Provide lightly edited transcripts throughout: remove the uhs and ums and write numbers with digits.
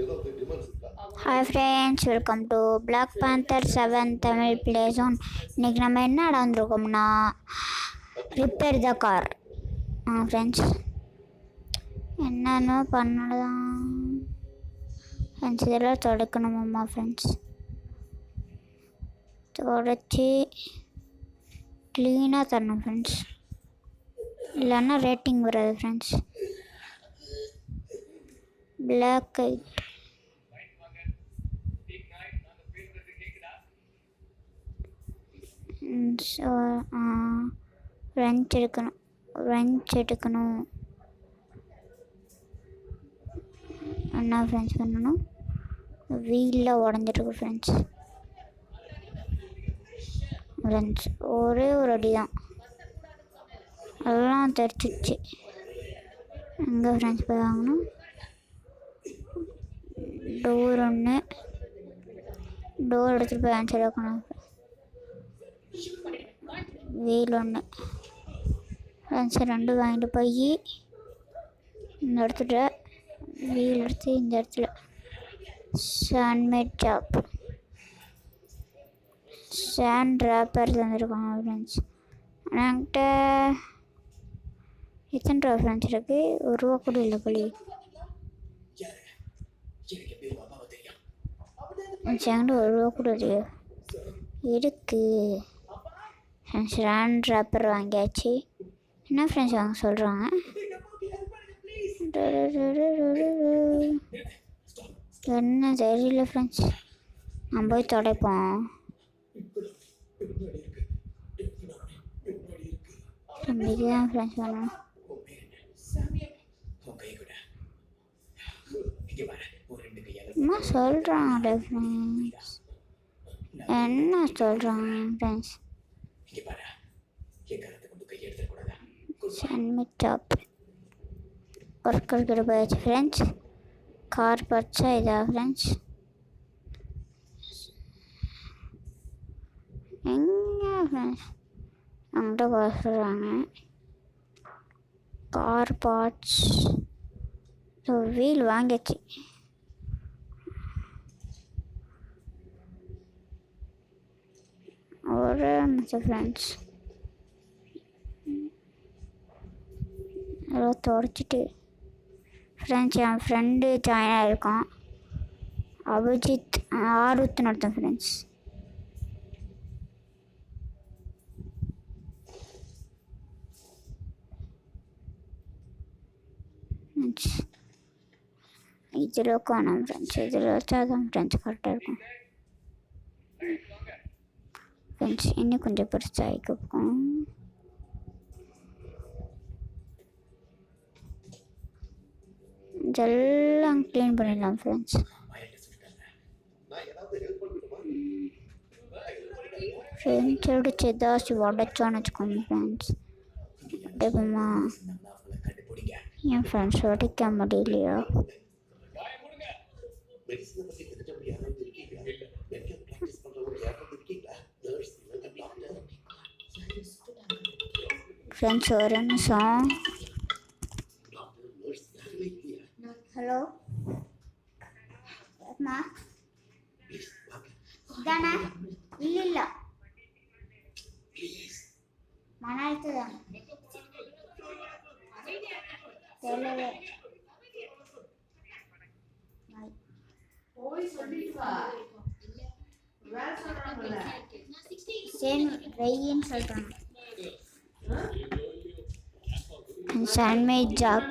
Hi friends, welcome to Black Panther 7 Tamil play zone. இன்றைக்கி நம்ம என்ன நடந்துருக்கோம்னா ரிப்பேர் த கார். ஃப்ரெண்ட்ஸ் என்னென்ன பண்ணலாம் ஃப்ரெண்ட்ஸ், இதெல்லாம் தொடக்கணுமாம்மா ஃப்ரெண்ட்ஸ். தொடச்சி க்ளீனாக தரணும் ஃப்ரெண்ட்ஸ், இல்லைன்னா ரேட்டிங் வராது ஃப்ரெண்ட்ஸ். பிளாக் ஐட் ரெஞ்ச் எடுக்கணும். என்ன ஃப்ரெண்ட்ஸ் பண்ணணும்? வீலில் உடஞ்சிருக்கு ஃப்ரெண்ட்ஸ். ஒரே ஒரு அடி தான், அதெல்லாம் தெரிச்சிச்சு. எங்கே ஃப்ரெண்ட்ஸ் போய் வாங்கணும்? டோர் எடுத்துகிட்டு போய் ஆன்சர் வைக்கணும். வீல் ஃப்ரெண்ட்ஸ் 2 வாங்கிட்டு போய் இந்த இடத்துல வீல் எடுத்து இந்த இடத்துல சாண்ட்மேட் ஜாப் சாண்ட் ரேப்பர் தந்துருக்காங்க ஃப்ரெண்ட்ஸ். என்கிட்ட எத்தனை ரூபா ஃப்ரெண்ட்ஸ் இருக்குது? ₹1 கூட இல்லை போலி. என்கிட்ட ₹1 கூட இல்லையா இருக்கு ஃப்ரெண்ட்ஸ். சாண்ட் ரேப்பர் வாங்கியாச்சு. என்ன ஃப்ரெண்ட்ஸ் வாங்க சொல்கிறாங்க? என்ன தெரியல ஃப்ரெண்ட்ஸ், நம்ம போய் துடைப்போம். இதுதான் ஃப்ரெண்ட்ஸ் வேணும். என்ன சொல்கிறாங்க ஃப்ரெண்ட்ஸ்? என்ன சொல்கிறாங்க ஃப்ரெண்ட்ஸ்? சாண்ட்விச் டாப் ஒர்க்கர் கிட்ட போயாச்சு ஃப்ரெண்ட்ஸ். கார் பச்சா இதா ஃப்ரெண்ட்ஸ்? எங்கே ஃப்ரெண்ட்ஸ் அவங்கள்ட்ட போக சொல்கிறாங்க. கார் பார்ட்ஸ் வீல் வாங்கியாச்சு. ஒரு நிமிஷம் ஃப்ரெண்ட்ஸ், அதெல்லாம் தொடச்சிட்டு ஃப்ரெண்ட்ஸ் என் ஃப்ரெண்டு ஜாயின் ஆகிருக்கான். அபிஜித் ஆர்வத்து நடத்தேன் ஃப்ரெண்ட்ஸ். இதில் காணும் ஃப்ரெண்ட்ஸ், இதில் வச்சா தான் ஃப்ரெண்ட்ஸ் கரெக்டாக இருக்கும் ஃப்ரெண்ட்ஸ். இன்னும் கொஞ்சம் பெருசாகிக்கும். இதெல்லாம் க்ளீன் பண்ணிடலாம் ஃப்ரெண்ட்ஸ். ஃப்ரெண்ட்ஸோட ஏதாச்சும் உடச்சோன்னு வச்சுக்கோங்க ஃப்ரெண்ட்ஸ். எப்பமா என் ஃப்ரெண்ட்ஸ் உடைக்க முடியலையா? ஃப்ரெண்ட்ஸ் ஒரு நிமிஷம். ஹலோ அம்மா, இதானே? இல்லை மன அழுத்தம் தான் தெரியல. சரி வெயின்னு சொல்கிறாங்க. சாண்ட்மேட் ஜாப்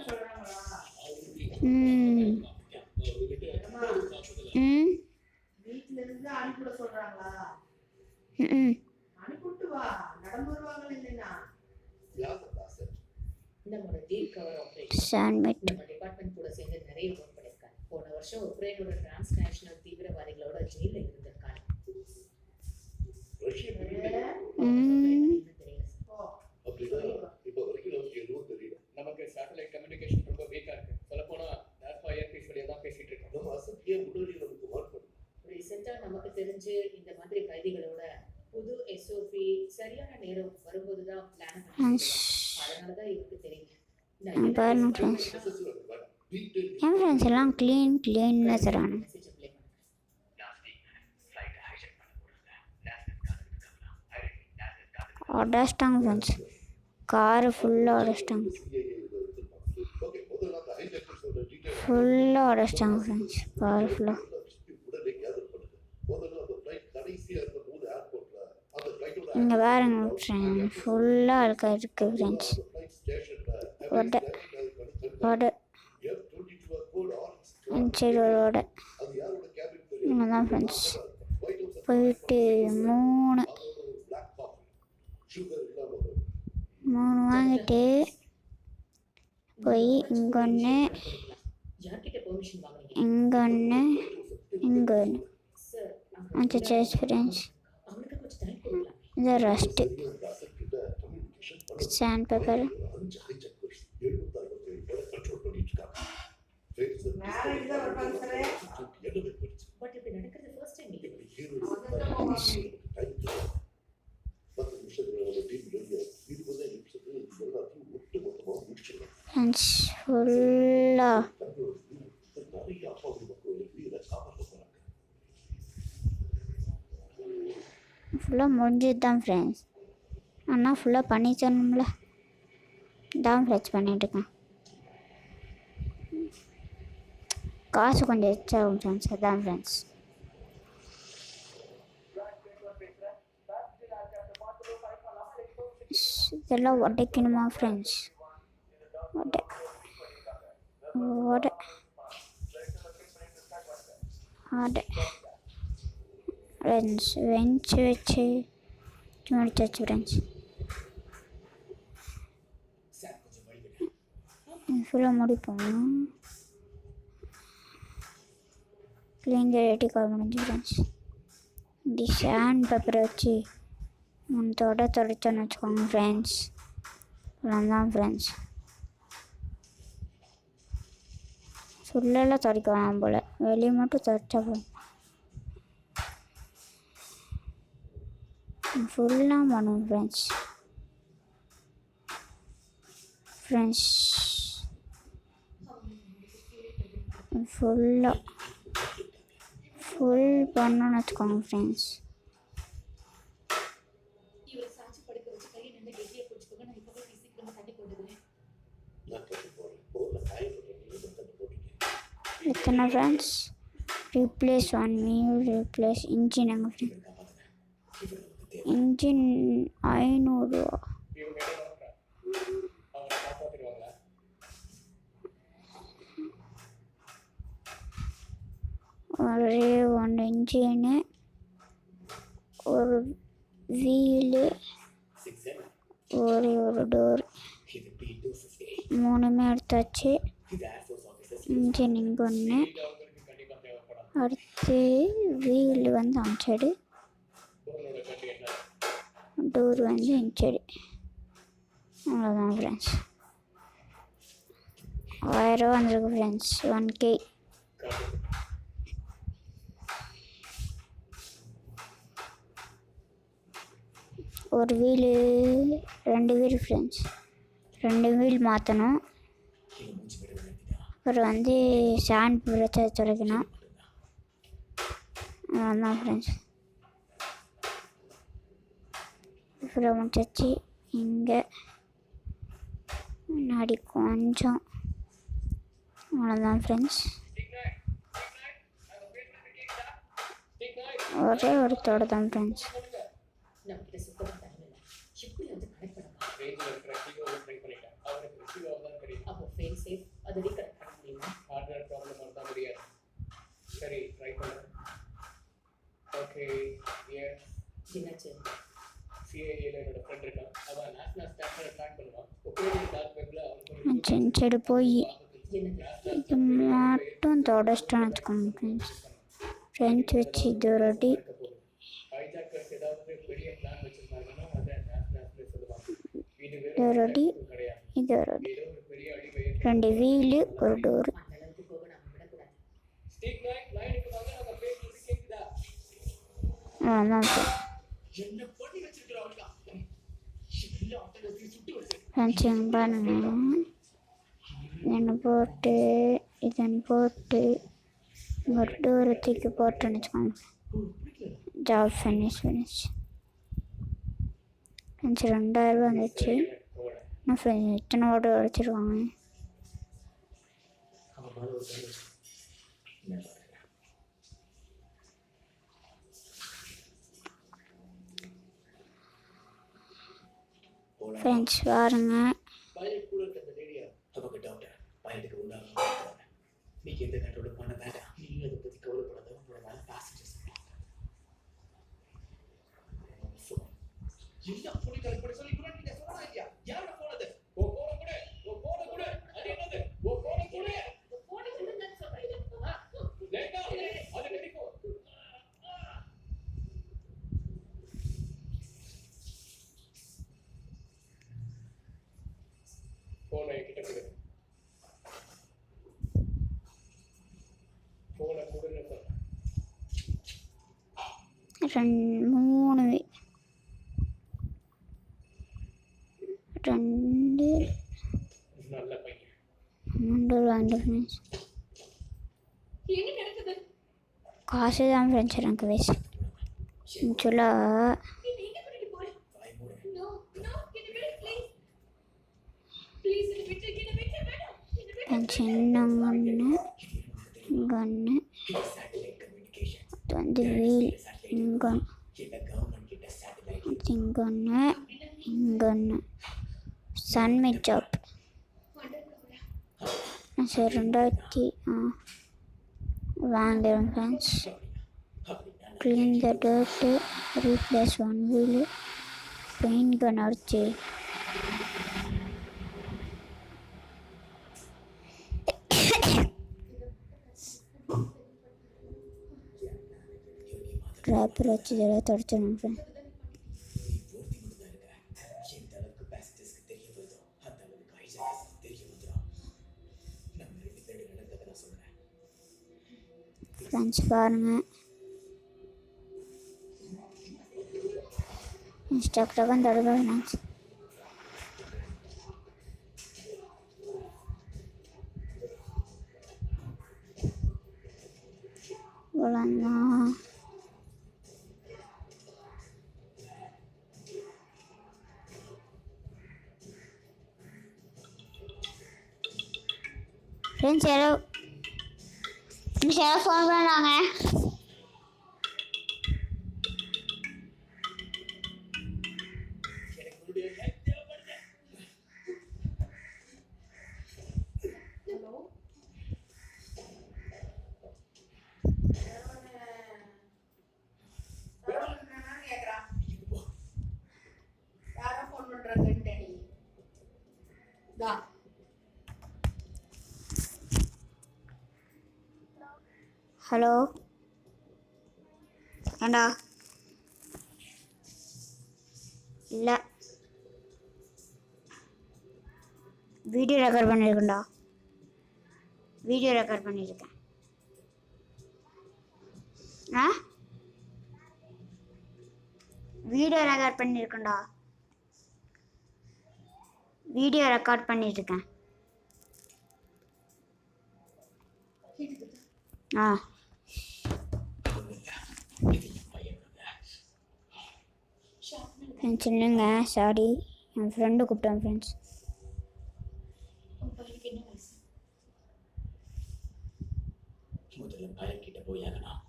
சாண்ட்மேட் டிபார்ட்மெண்ட் கூட சேர்ந்து நிறைய ஒர்க் பண்ணியிருக்காரு. போன வருஷம் உக்ரைனோட டிரான்ஸ்நேஷனல் தீவிரவாதிகளோட ஜெயிலில் இருந்திருக்காரு. நமக்கு சேட்டலைட் கம்யூனிகேஷன் ரொம்ப வீக்கா இருக்கு. சொல்லப்போனா நேரா ஏர்பீஸ் வழியா தான் பேசிட்டு இருக்கோம். நம்ம அசத்தியா முன்னாடி நமக்கு ஒர்க் பண்ணும். ரீசெண்டா நமக்கு தெரிஞ்சு இந்த மாதிரி கைதிகளோட புது எஸ்ஓபி சரியான நேரம் வரும்போதுதான் பிளான் பண்ணுவாங்க. அதனாலதான் இவருக்கு தெரியும். என் ஃப்ரெண்ட்ஸ் எல்லாம் க்ளீன்னு தரானு. மெசேஜ் ப்ளே பண்ணுங்க. உடச்சிட்டாங்க ஃப்ரெண்ட்ஸ், காரு ஃபுல்லாக உடச்சிட்டாங்க, ஃபுல்லாக உடச்சிட்டாங்க ஃப்ரெண்ட்ஸ், காரு ஃபுல்லாக. இங்கே பாருங்க ஃப்ரெண்ட்ஸ், ஃபுல்லாக இருக்குது ஃப்ரெண்ட்ஸ். வடை சரி ஒரு வடை இங்கே தான் ஃப்ரெண்ட்ஸ். போயிட்டு மூணு வாங்கிட்டு போய் இங்கே ஒன்று, யார்கிட்ட பெர்மிஷன் வாங்குனீங்க? இங்கே ஒன்று, இங்கே ஒன்று சார் வச்சுச்சு ஃப்ரெண்ட்ஸ். அவனுக்கு கொஞ்சம் டைம் கொடுக்கலாம். இது ரஸ்ட்டு, சாண்ட் பேப்பர், பட் இப்படி நடக்கிறது ஃபர்ஸ்ட் டைம் இது. ஃப்ரெண்ட்ஸ் ஃபுல்லாக முடிஞ்சது தான் ஃப்ரெண்ட்ஸ். ஆனால் ஃபுல்லாக பண்ணி தரணும்ல, தான் ஃப்ரெண்ட்ஸ் பண்ணிகிட்ருக்கேன். காசு கொஞ்சம் எக்ஸ்ட்ரா ஆகும் ஃப்ரெண்ட்ஸ், அதான் ஃப்ரெண்ட்ஸ். இதெல்லாம் உடைக்கணுமா ஃப்ரெண்ட்ஸ்? வடை ஃப்ரெண்ட்ஸ் வெஞ்சு வச்சு முடிச்சாச்சு ஃப்ரெண்ட்ஸ். ஃபுல்லாக முடிப்போம். கிளீன் ரெடி கால் முடிஞ்சு ஃப்ரெண்ட்ஸ். இப்படி சாண்ட் பேப்பரை வச்சு தொடச்சோன்னு வச்சுக்கோங்க ஃப்ரெண்ட்ஸ். அவ்வளோதான் ஃப்ரெண்ட்ஸ். ஃபுல்லெல்லாம் துடைக்க வேணாம் போல், வெளியே மட்டும் துடைச்சா போதும். ஃபுல்லாக பண்ணுவோம் ஃப்ரெண்ட்ஸ். ஃபுல்லாக ஃபுல் பண்ணணும்னு வச்சுக்கோங்க ஃப்ரெண்ட்ஸ். இவரை சாட்சி படுக்க வச்சு கையை நின்று கெட்டியாக பிடிச்சிக்கோங்க. நான் இப்போ போய் சீக்கிரமாக தண்ணி கொண்டுக்கிறேன். எத்தனை friends? Replace 1 meal, replace engine. எங்கள் ஃப்ரெண்ட் இன்ஜின் 500 ரூபா. இவங்க என்ன பண்ணுறாங்க? அவங்க காப்பாற்றிடுவாங்களா? ஒரே 1 இன்ஜினு, ஒரு வீலு, ஒரே ஒரு டோர், 3மே எடுத்தாச்சு. இன்ஜின் இங்கே ஒன்று, அவங்களுக்கு கண்டிப்பாக தேவைப்படாது. அடுத்து வீல் வந்து அஞ்சடி, உங்களோட கண்டி என்ன? டோர் வந்து இன்ச்சடி. அவ்வளோதான் ஃப்ரெண்ட்ஸ். 1000 ரூபா வந்துருக்கு ஃப்ரெண்ட்ஸ். 1K. ஒரு வீலு, 2 வீல் ஃப்ரெண்ட்ஸ், 2 வீல் மாற்றணும். அப்புறம் வந்து சாண்ட் பிரச்சனை துடைக்கணும். அவ்வளோதான் ஃப்ரெண்ட்ஸ். அப்புறம் முடிச்சாச்சு. இங்கே முன்னாடி கொஞ்சம், அவ்வளோதான் ஃப்ரெண்ட்ஸ். ஒரே ஒரு தோடு தான் ஃப்ரெண்ட்ஸ். நம்மகிட்ட சுத்தமாக டைம் இல்லை. எப்படி வந்து கனெக்ட் பண்ணலாம்? ரேஞ்சில் இருக்கிற டிகோவை ட்ரை பண்ணிட்டேன். அவருக்கு ரிசீவ் ஆக தான் தெரியும். அப்போ ஃபெயில் சேஃப் அதை ரீகனெக்ட் பண்ண முடியுமா? ஹார்ட்வேர் ப்ராப்ளம் இருந்தால் முடியாது. சரி, ட்ரை பண்ணுறேன். Okay, yes. என்னாச்சு? சிஏஏல என்னோட ஃப்ரெண்ட் இருக்கான். அவன் நேஷனல் ஸ்டாண்டர்ட் ட்ராக் பண்ணுவான். ஒப்பேரி டார்க் வெப்பில் அவனுக்கு செஞ்சடி போய் என்னது? இது மட்டும் தொடச்சிட்டோன்னு வச்சுக்கோங்க ஃப்ரெண்ட்ஸ். ஃப்ரெண்ட்ஸ் வச்சு இது ஒரு அடி. ஹைஜாக்கர்ஸ் ஏதாவது பெரிய பிளான் வச்சுருந்தாங்கன்னா அதை நேஷனல் சொல்லுவாங்க. இது இது ஒரு அடி, கிடையாது. இது ஒரு அடி. ஏதோ ஒரு பெரிய அடி வயிறு. 2 வீலு, ஒரு டோரு. அந்த அளவுக்கு போக நம்ம விடக்கூடாது. ஸ்டீக் லைனுக்கு வாங்க. நம்ம பேசுறது கேட்குதா? அவ்வளோதான் ஃப்ரெண்ட்ஸ். என்ன பண்ணி வச்சிருக்கிறவங்க? எல்லா ஆட்டோலத்தையும் சுட்டு வச்சிருக்கேன். ஃப்ரெண்ட்ஸ் எங்கே பாருங்க, என்ன போட்டு இதன் போட்டு ஒரு தூரத்துக்கு போட்டுன்னு வச்சுக்கோங்க. ஜாப் ஃபினிஷ் ஃப்ரெண்ட்ஸ் 2000 வந்துச்சு. நான் ஃப்ரெண்ட்ஸ் இத்தனை ஓட்டு உடைச்சிருவாங்க. ஃப்ரெண்ட்ஸ் பாருங்க, பைலட் கூட இருக்க அந்த லேடியா அவங்க டாக்டர் பைலட்டுக்கு உண்டாக நீங்க எந்த கண்ட்ரோல் பண்ண வேண்டாம். நீ அதை பத்தி கவலைப்படாத. உங்களோட மேல பாசஞ்சர்ஸ் என்ன போலி கரெக்ட் பண்ணி சொல்லி கூட நீங்க சொன்னா இல்லையா? யாரோட போன் அது? ஓ போன் கூட அது என்னது? ஓ போன் கூட நான் சொல்றேன். லேட்டா அது டெலிஃபோன். போனை கிட்ட கொடு. போனை கொடுன்னு சொல்றேன். 2 நல்ல பையன். 3 வாங்க ஃப்ரெண்ட்ஸ். என்ன நடக்குது? காசு தான் ஃப்ரெண்ட்ஸ் எனக்கு வேஸ்ட். ஆக்சுவலாக நீ எங்க பண்ணிட்டு போற? No can you wait please என்ன விட்டு வேண்டாம். சின்ன கன்று வந்து வீல் இங்கொன்று இங்கொன்று சன்மிட் ஜாப். சரி 2000 வாங்குறேன் friends. Clean the dirt, replace 1 wheel, paint gun அடிச்சு ட்ராப்பர் வச்சு இதெல்லாம் தொடச்சிடணும் ஃப்ரெண்ட்ஸ். ஃப்ரெண்ட்ஸ் பாருங்கள், இன்ஸ்டாகிராம் தடுக்க ஃப்ரெண்ட்ஸ். இவ்வளோதான். ஃப்ரெண்ட்ஸ் யாரோ ஃபோன் பண்ணுறாங்க. ஹலோ ஏண்டா? இல்லை, வீடியோ ரெக்கார்ட் பண்ணியிருக்கேன்டா. வீடியோ ரெக்கார்ட் பண்ணியிருக்கேன். வீடியோ ரெக்கார்ட் பண்ணியிருக்கேன்டா. வீடியோ ரெக்கார்ட் பண்ணியிருக்கேன். ஃப்ரெண்ட்ஸ் இல்லைங்க, சாரி, என் ஃப்ரெண்டு கூப்பிட்டேன் ஃப்ரெண்ட்ஸ். முதல்ல பைலட் கிட்ட போய் ஆகணும்.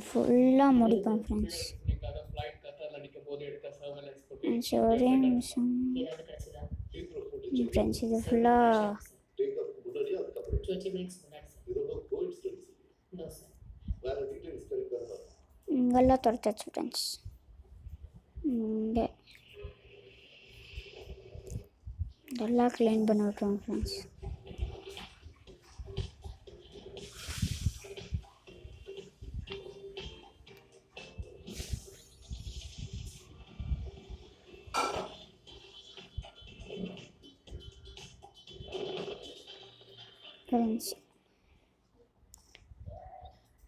ஃபுல்லாக முடிப்பேன் ஃப்ரெண்ட்ஸ். ஒரே நிமிஷம் ஃப்ரெண்ட்ஸ், இது ஃபுல்லாக 20 minutes இங்கெல்லாம் தொடச்சாச்சு ஃப்ரெண்ட்ஸ். இங்கே இதெல்லாம் க்ளீன் பண்ணி விட்ருவோம் ஃப்ரெண்ட்ஸ்.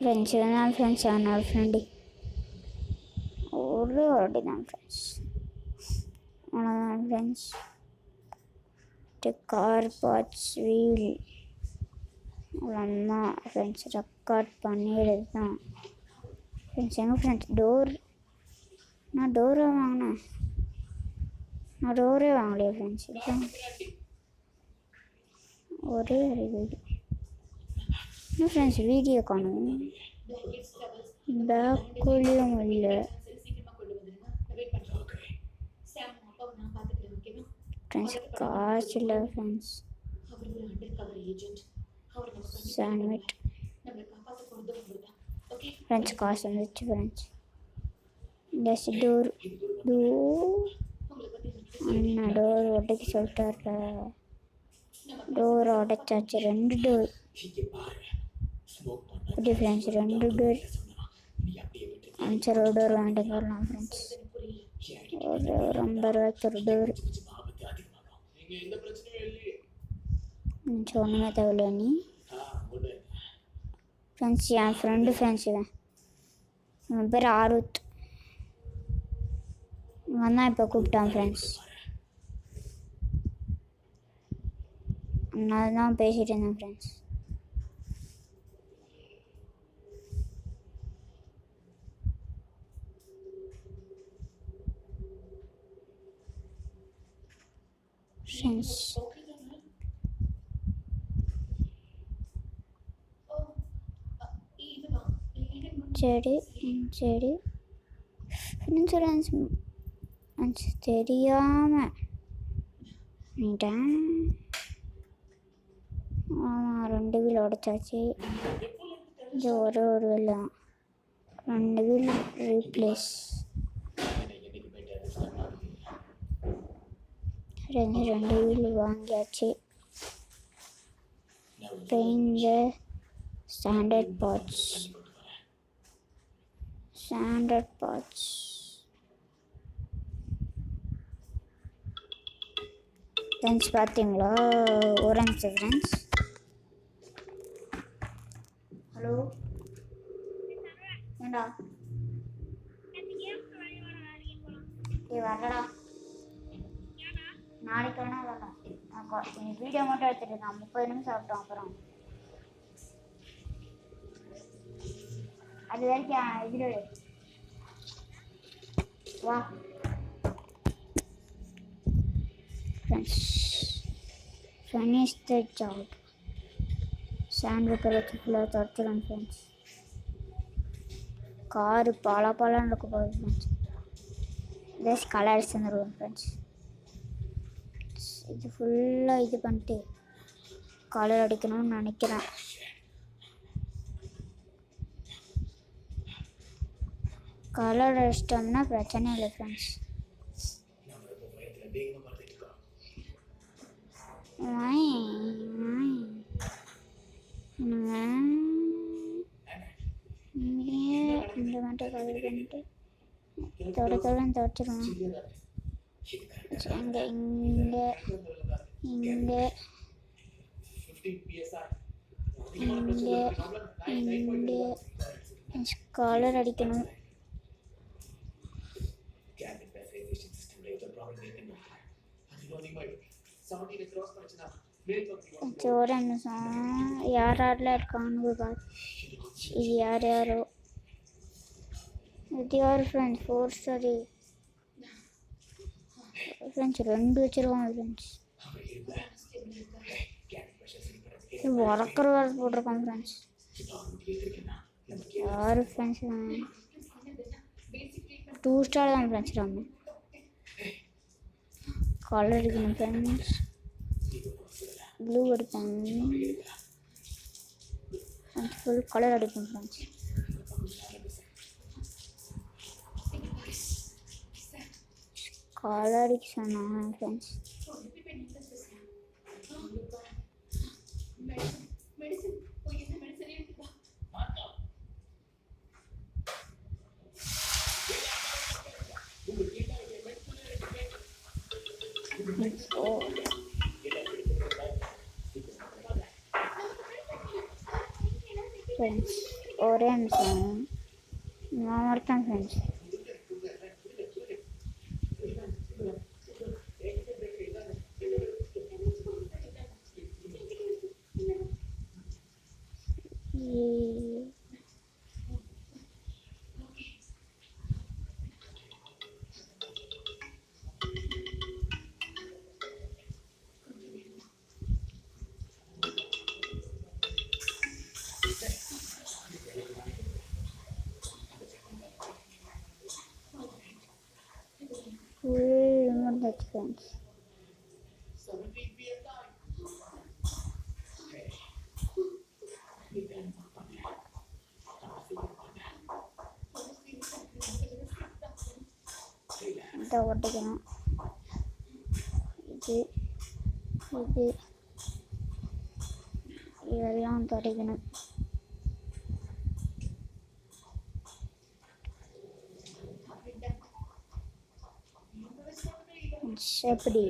ஃப்ரெண்ட்ஸ் இதுதான் ஃப்ரெண்ட்ஸ் என்னோட ஃப்ரெண்டு. ஒரு வாட்டி தான் ஃப்ரெண்ட்ஸ், அவ்வளோதான் ஃப்ரெண்ட்ஸ். கார் பார்ட்ஸ் வீல் அவ்வளோதான் ஃப்ரெண்ட்ஸ். ரெக்கார்ட் பண்ணிடுறது தான் ஃப்ரெண்ட்ஸ். எங்கள் ஃப்ரெண்ட்ஸ் டோர், நான் டோரே வாங்கினேன், நான் டோரே வாங்கலையே ஃப்ரெண்ட்ஸ். இதுதான் ஒரே ஒரு வீடியோ. இன்னும் ஃப்ரெண்ட்ஸ் வீடியோ காணும், பேக்குலேயும் இல்லை சீக்கிரமா கொண்டு வந்துருங்க. நான் வெயிட் பண்றேன். சாம் அப்பாவை நான் பாத்துக்கிறேன். ஓகேவா? ஃப்ரெண்ட்ஸ். காசு இல்லை ஃப்ரெண்ட்ஸ். அவர் ஒரு அண்டர் கவர் ஏஜென்ட். அவர் நம்ம சாண்ட்விச் நம்மளை காப்பாற்ற போறது அவர்தான். Okay friends. காசு வந்துச்சு ஃப்ரெண்ட்ஸ். இந்த டோர் உங்களை பத்தி அண்ணா டோர் உடைக்க சொல்லிட்டார்ல. டோர் உடைச்சாச்சு, 2 டோர். அப்படி ஃப்ரெண்ட்ஸ் 2 டோர். சரி ஒரு டோர் வாங்கிட்டு வரலாம் ஃப்ரெண்ட்ஸ். ஒரு 50 ரூபாய்க்கு ஒரு டோர். ஒன்றுமே தேவையில்ல நீ ஃப்ரெண்ட்ஸ். என் ஃப்ரெண்டு ஃப்ரெண்ட்ஸ் இவன் பேர் ஆருத். இவன் தான் இப்போ கூப்பிட்டான் ஃப்ரெண்ட்ஸ். நான் தான் பேசிகிட்டு இருந்தேன் ஃப்ரெண்ட்ஸ். ஃப்ரெண்ட்ஸ் சரி சரி ஃப்ரெண்ட்ஸ் தெரியாமல் பண்ணிட்டேன். ஆமாம் 2 வீல் உடைச்சாச்சு. இது ஒரு வீல் தான், 2 வீல் ரீப்ளேஸ். 2 வீல் வாங்கியாச்சு. Paint standard parts friends. பார்த்தீங்களா? ஒரு நிமிஷம் ஃப்ரெண்ட்ஸ். ஹலோ ஏண்டா வரலடா, நாளைக்கு வேணா வரலாம். இன்னைக்கு வீடியோ மட்டும் எடுத்துட்டு நான் 30 நிமிஷம் சாப்பிட்டோம். அப்புறம் அது வரைக்கும் இதில் வா friends. finish the job. Sandpaper வச்சு ஃபுல்லாக தொடச்சிடும் ஃப்ரெண்ட்ஸ். காரு பலான்னு இருக்க போகுது ஃப்ரெண்ட்ஸ். ஜஸ்ட் கலர்ஸ் வந்துடுவோம் ஃப்ரெண்ட்ஸ். இது ஃபுல்லாக இது பண்ணிட்டு கலர் அடிக்கணும்னு நினைக்கிறேன். கலர் அடிச்சிட்டோம்னா பிரச்சனை இல்லை ஃப்ரெண்ட்ஸ். இந்த மட்டும் கலர் பண்ணிட்டு தொடச்சிடுவோம். இங்கே இங்கே இங்கே இங்கே இங்கே கலர் அடிக்கணும். ஒரு நிமிஷம், யாரெல்லாம் இருக்கான்னு பார்த்து. இது யாரோ இது யார் ஃப்ரெண்ட்ஸ்? 4 star friends. 2 வச்சுருவாங்க ஃப்ரெண்ட்ஸ். வளர்க்குற வேலை போட்டிருக்கோம் ஃப்ரெண்ட்ஸ். யார் ஃப்ரெண்ட்ஸ்? 2 ஸ்டார் தான் ஃப்ரெண்ட்ஸ். நம்ம கலர் அடிக்கணும் ஃப்ரெண்ட்ஸ். ப்ளூ அடிப்பாங்க ஃபுல் கலர் அடிப்போம் ஃப்ரெண்ட்ஸ். கலர் அடிக்க சொன்னாங்க ஃப்ரெண்ட்ஸ். ஃப்ரெண்ட்ஸ் ஒரே நிமிஷம், நான் வரட்டேன் ஃப்ரெண்ட்ஸ். ஆயிடுச்சு ஃப்ரெண்ட்ஸ். 17 PM time. Hey. இதான் பண்ணு. இதை ஒட்டிக்கணும். இது இது இதெல்லாம் துடைக்கணும். எப்படி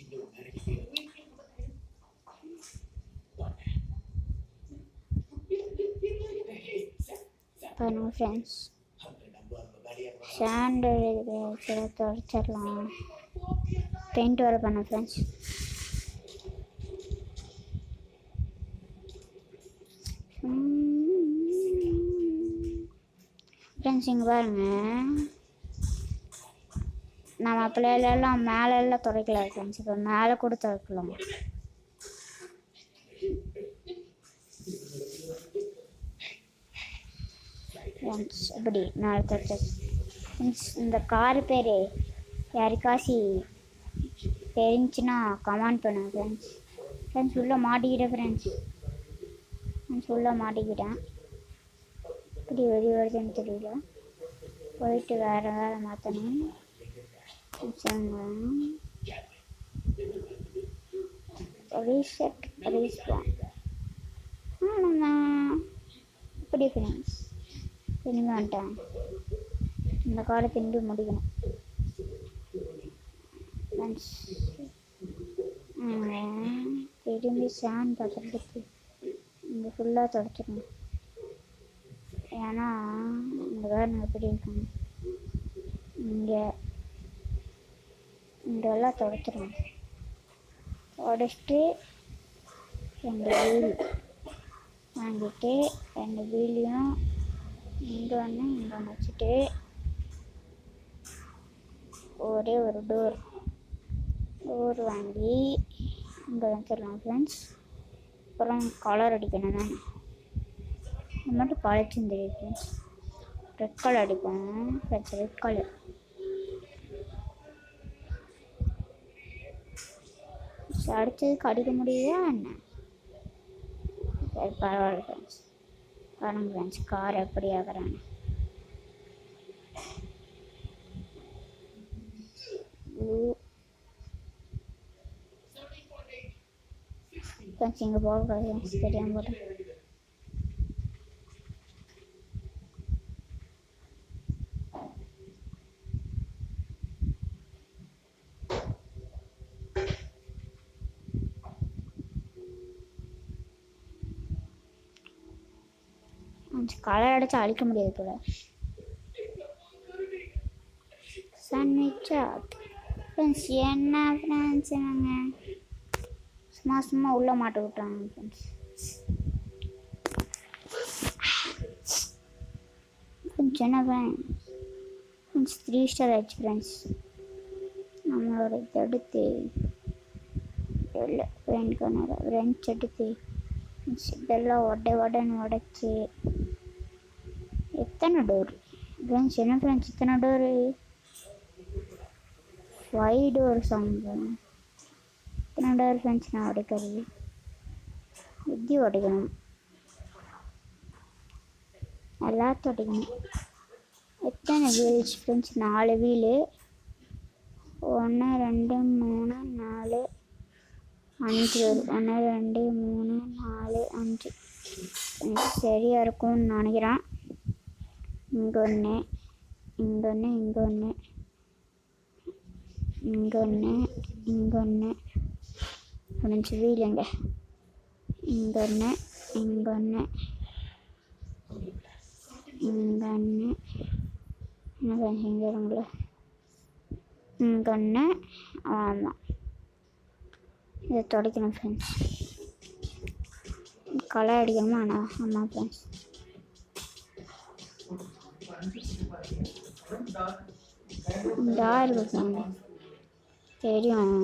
இன்னும் நிறைய பேர் பாருங்க ஃப்ரெண்ட்ஸ், அந்த நம்ம வேலையை சாண்டு துடைச்சிடலாம். பெயிண்ட் வர பண்ண ஃப்ரெண்ட்ஸ். ஃப்ரெண்ட்ஸ் இங்கே பாருங்க, நம்ம பிள்ளைகளெல்லாம் மேலெல்லாம் துடைக்கல ஃப்ரெண்ட்ஸ். இப்போ மேலே கூட துடைக்கலாம் ஃப்ரெண்ட்ஸ். எப்படி மேலே துடைச்சாச்சு ஃப்ரெண்ட்ஸ். இந்த கார் பேர் யாருக்காசி தெரிஞ்சுன்னா கமெண்ட் பண்ணுங்க ஃப்ரெண்ட்ஸ். ஃப்ரெண்ட்ஸ் உள்ளே மாட்டிக்கிட்டேன் ஃப்ரெண்ட்ஸ். உள்ளே மாட்டிக்கிட்டேன். இப்படி வெளியே வருதுன்னு தெரியல. போயிட்டு வேறு மாற்றணும். ரீசெட் ரீஸ்பான் இப்படி ஃப்ரெண்ட்ஸ். திரும்பி வந்துட்டேன். இந்த காரை திரும்பி முடிக்கணும் ஃப்ரெண்ட்ஸ். திரும்பி சாண்ட் பார்த்துட்டு இங்கே ஃபுல்லாக துடைச்சிடணும். ஏன்னா இந்த காரணம் எப்படி இருக்கும், இங்கெல்லாம் துடைச்சிடணும். உடச்சிட்டு 2 வீல் வாங்கிட்டு 2 வீலையும் இங்கே ஒன்று வச்சுட்டு ஒரே ஒரு டோர் வாங்கி இங்கே வச்சிடலாம் ஃப்ரெண்ட்ஸ். அப்புறம் கலர் அடிக்கணும் தானே, இது மட்டும் பழச்சுன்னு தெரியும் ஃப்ரெண்ட்ஸ். ரெட் கலர் அடிப்போம் ஃப்ரெண்ட்ஸ். ரெட் கலர் அடித்ததுக்கு அடிக்க முடியுதா என்ன? சரி பரவாயில்ல ஃப்ரெண்ட்ஸ். பாருங்க ஃப்ரெண்ட்ஸ், கார் எப்படி ஆகிறாங்க. ஃப்ரெண்ட்ஸ் இங்கே போகக்கூடாது ஃப்ரெண்ட்ஸ், தெரியாமல் போட்டேன். கலர் அடிச்சா அழிக்க முடியாது போல. சன்மிச்சா ஃப்ரெண்ட்ஸ். என்ன ஃப்ரெண்ட்ஸ் என்னங்க சும்மா உள்ளே மாட்ட விட்டாங்க ஃப்ரெண்ட்ஸ். ஃப்ரெண்ட்ஸ் என்ன ஃப்ரெண்ட்ஸ் 3 ஸ்டார் ஆச்சு ஃப்ரெண்ட்ஸ். நம்மளோட இது எடுத்து ஃப்ரெண்ட்ஸ் எடுத்து இதெல்லாம் உடன்னு உடச்சி எத்தனை டோர் ஃப்ரெண்ட்ஸ். என்ன ஃப்ரெண்ட்ஸ் இத்தனை டோரு? 5 door sound. இத்தனை டோர் ஃப்ரெண்ட்ஸ். நான் உடைக்கிறது இப்படி உடைக்கணும், எல்லாத்தையும் உடைக்கணும். எத்தனை வீல்ஸ் ஃப்ரெண்ட்ஸ்? 4 வீலு. 1 2 3 4 5 1 2 3 4 5 சரியாக இருக்கும்னு நினைக்கிறேன். இங்கே ஒன்று, இங்கே ஒன்று, இங்கே ஒன்று, இங்கே ஒன்று, இங்கே ஒன்று. 5 வீலுங்க. இங்கே ஒன்று, இங்கே ஒன்று, இங்கே ஒன்று. என்ன இங்கே வருங்களா? இங்கே ஒன்று. ஆமாம், இதை துடைக்கணும் ஃப்ரெண்ட்ஸ். கலர் அடிக்கணுமா? ஆமாம் ஃப்ரெண்ட்ஸ். டார் இருக்குங்க தெரியும்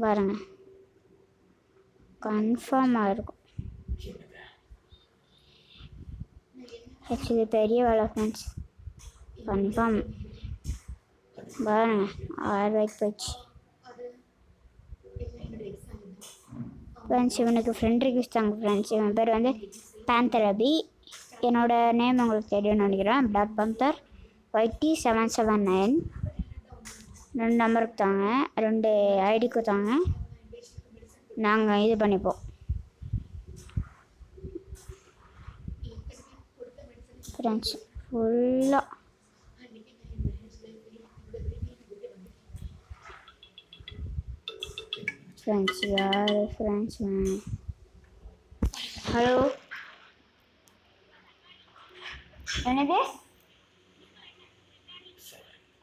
பாருங்க, கன்ஃபார்மாக இருக்கும். இது பெரிய வேலை ஃப்ரெண்ட்ஸ். கன்ஃபார்ம் பாருங்க 1000 போச்சு ஃப்ரெண்ட்ஸ். இவனுக்கு ஃப்ரெண்ட் ரிக்வெஸ்ட் தாங்க ஃப்ரெண்ட்ஸ். இவன் பேர் வந்து பேந்தர் அபி. என்னோடய நேம் உங்களுக்கு தெரியும்னு நினைக்கிறேன். Black panther YT779. 2 நம்பருக்கு தாங்க, 2 ஐடிக்கு தாங்க, நாங்கள் இது பண்ணிப்போம். ஃப்ரெண்ட்ஸ் ஃபுல்லாக ஃப்ரெண்ட்ஸ் யார் ஃப்ரெண்ட்ஸ்? ஹலோ, என்னது?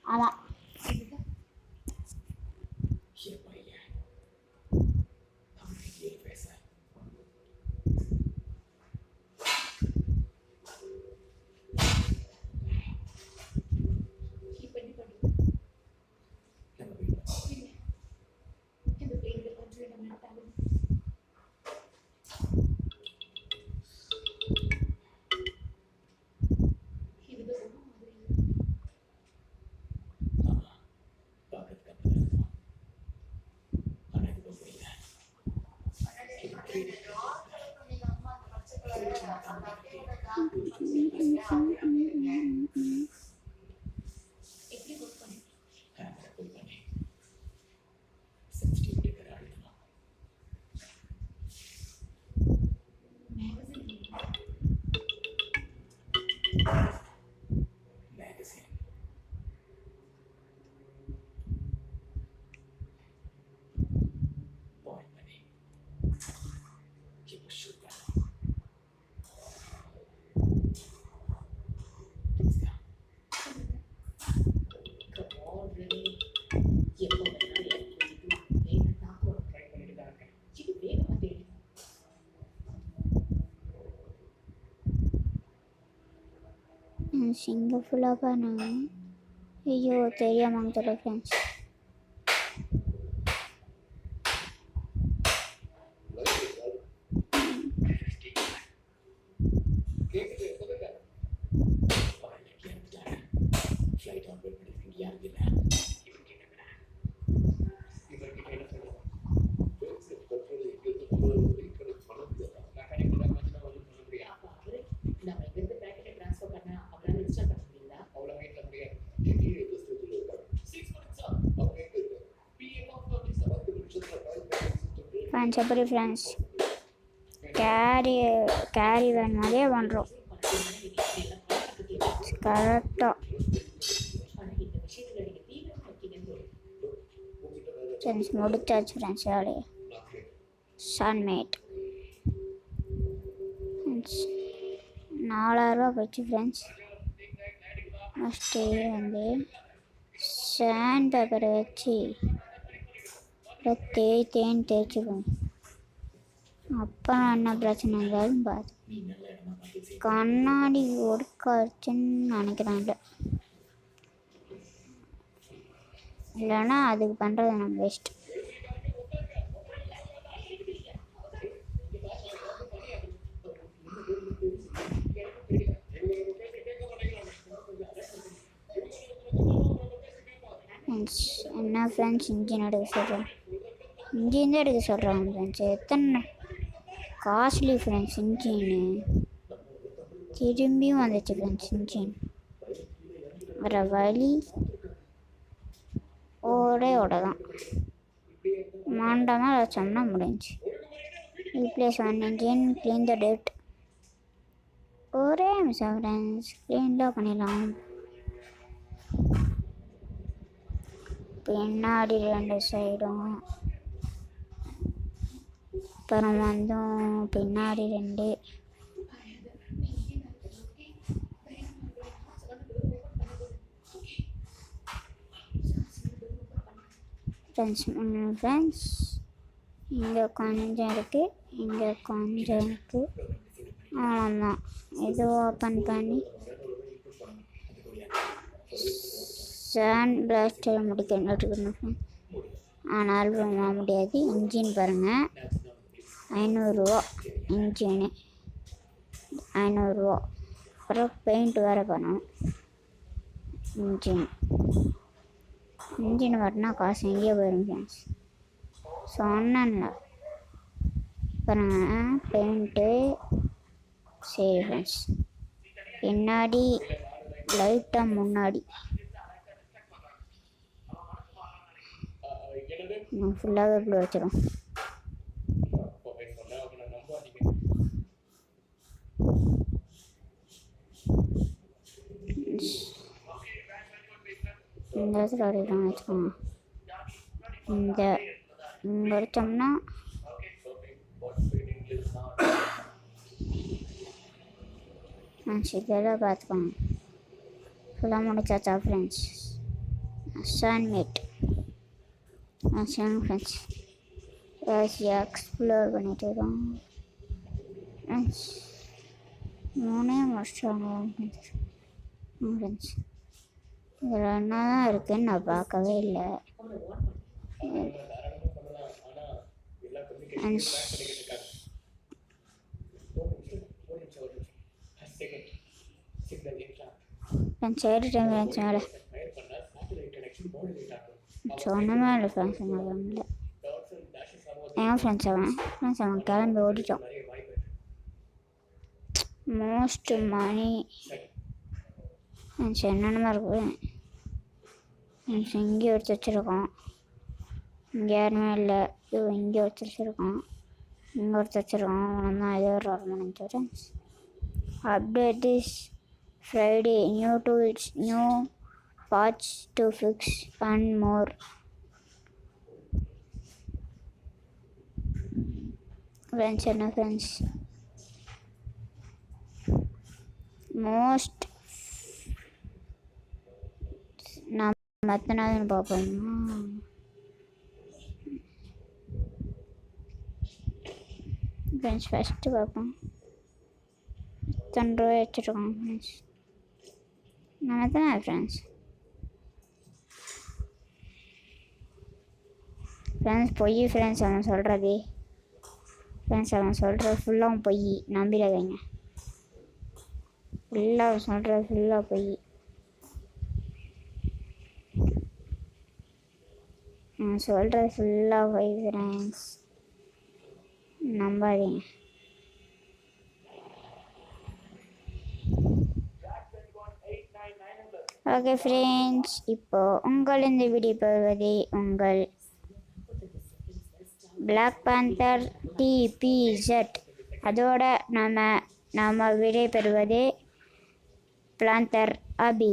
ஆமாம், இங்கே ஃபுல்லாக பாருங்க. ஐயோ தெரியாமாங்க தெரியல ஃப்ரெண்ட்ஸ். ஃப்ரெண்ட்ஸ் எப்படி ஃப்ரெண்ட்ஸ் கேரி வேன் மாதிரியே பண்ணுறோம் கரெக்டாக. ஃப்ரெண்ட்ஸ் முடிச்சாச்சு ஃப்ரெண்ட்ஸ் வேலையை. சன்மேட் ஃப்ரெண்ட்ஸ் 4000 போச்சு ஃப்ரெண்ட்ஸ். ஃபஸ்ட்டு வந்து சாண்ட் பேப்பரை வச்சு தேய்ச்சிக்குவோம். அப்புறம் என்ன பிரச்சனை இருந்தாலும் பார்த்து கண்ணாடி ஒடுக்காச்சுன்னு நினைக்கிறாங்க. இல்லைன்னா அதுக்கு பண்ணுறது நம்ம பெஸ்ட். என்ன ஃப்ரெண்ட்ஸ் இன்ஜின் எடுக்க சொல்கிறோம், இன்ஜின் தான் எடுக்க சொல்கிறாங்க ஃப்ரெண்ட்ஸ். எத்தனை காஸ்ட்லி ஃப்ரெண்ட்ஸ் இன்ஜின்னு. திரும்பியும் வந்துச்சு ஃப்ரெண்ட்ஸ் இன்ஜின். வர வழி ஒரே தான் மாண்டமாக வச்சோம்னா முடிஞ்சு. Replace one engine, clean the date. ஒரே நிமிஷம் ஃப்ரெண்ட்ஸ், க்ளீன்லாம் பண்ணிடலாம். பின்னாடி 2 சைடும், அப்புறம் வந்தும் பின்னாடி 2. ஃப்ரெண்ட்ஸ் இங்கே கொஞ்சம் இருக்குது, இங்கே கொஞ்சம் இருக்குது. அவ்வளோதான். இது ஓப்பன் பண்ணி சாண்ட் பிளாஸ்டர் முடிக்கணும். ஆனால் வாங்க முடியாது. இன்ஜின் பாருங்கள் 500 ரூபா இன்ஜினு, 500 ரூபா. அப்புறம் பெயிண்ட் வேறு பண்ணணும். இன்ஜின் வரனா காசு எங்கேயோ போயிடும் ஃப்ரெண்ட்ஸ். சொன்னேன்ல பாருங்க, பெயிண்ட்டு. சரி ஃப்ரெண்ட்ஸ், பின்னாடி லைட்டாக முன்னாடி என்னது ஃபுல்லாகவே இப்படி வச்சிடும். போய் சொன்னா அவனை நம்பாதீங்க. இந்த இடத்துல அடிக்கலாம் வச்சுக்கோங்க. இந்த இங்கே அடித்தோம்னா இதெல்லாம் பார்த்துக்கோங்க. ஃபுல்லாக முடிச்சாச்சா ஃப்ரெண்ட்ஸ்? அசைன்மெண்ட் ஃப்ரெண்ட்ஸ் எக்ஸ்ப்ளோர் பண்ணிட்டு இருக்கோம் ஃப்ரெண்ட்ஸ். 3 முடிச்சிட்டாங்க ஃப்ரெண்ட்ஸ். இதில் என்ன தான் இருக்குதுன்னு நான் பார்க்கவே இல்லை. சரி டைம் ஃப்ரெண்ட்ஸ், மேலே சொன்னமே இல்லை ஃப்ரெண்ட்ஸ். இல்லை ஏன் ஃப்ரெண்ட்ஸ் அவன் கிளம்பி ஓடிட்டோம். மோஸ்ட் மணி ஃப்ரெண்ட்ஸ் என்னென்னமா இருக்குது ஃப்ரெண்ட்ஸ். இங்கே எடுத்து வச்சுருக்கோம், இங்கே யாருமே இல்லை. இது இங்கே எடுத்து வச்சுருக்கோம், இங்கே எடுத்து வச்சுருக்கோம். தான் ஏதோ ஒரு வரணும் friends. Update this Friday, new tools, new parts to fix and more. Friends and friends, most நாம் மற்ற நாள் பார்ப்போமா ஃப்ரெண்ட்ஸ்? ஃபஸ்ட்டு பார்ப்போம். 10 ரூபாய் வச்சுருக்கோம் ஃப்ரெண்ட்ஸ். நம்ம தான் ஃப்ரெண்ட்ஸ் பொய் ஃப்ரெண்ட்ஸ் அவன் சொல்கிறது. ஃப்ரெண்ட்ஸ் அவன் சொல்கிறது ஃபுல்லாக பொய், நம்பிடாதீங்க. ஃபுல்லாக சொல்கிறது ஃபுல்லாக பொய். நான் சொல்கிறது ஃபுல்லாக பொய் ஃப்ரெண்ட்ஸ், நம்பாதீங்க. ஓகே ஃப்ரெண்ட்ஸ், இப்போது உங்கள் இந்த வீடியோ பெறுவதே உங்கள் Black Panther TPZ. அதோட நாம் விடை பெறுவதே பிளாந்தர் அபி.